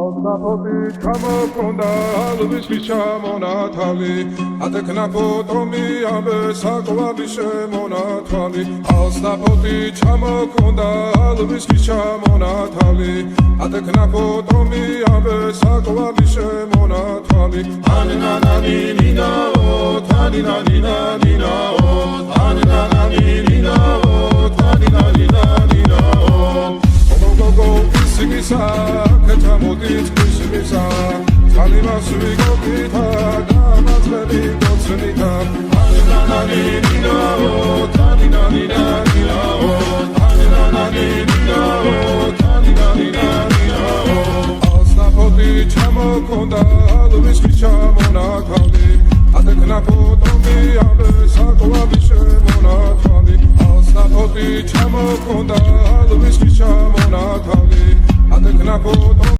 ალდაფოთი ჩამოქონდა ალვისთვის ჩამონათალი ატექნა ფოტომი ამბე საკვები შემონათვალი ალდაფოთი ჩამოქონდა ალვისთვის ჩამონათალი ატექნა ფოტომი ამბე საკვები შემონათვალი ანანანინინაო თანინანინანინაო ანანანინინაო თანინანინანინაო გოგო ისმისა კეთამოდით ისმისა წალიმას ვიგობითა გამაძლები გოცნითა ანანანინინაო თანინანინანინაო ანანანინინაო თანინანინანინაო ალდაფოთი ჩამოქონდა ალვისთვის ჩამონათალი ატექნა ფოტომი ამბე საკვები შემონათვალი ალდაფოთი ჩამოქონდა ალვისთვის ჩამონათალი ატექნა ფოტომი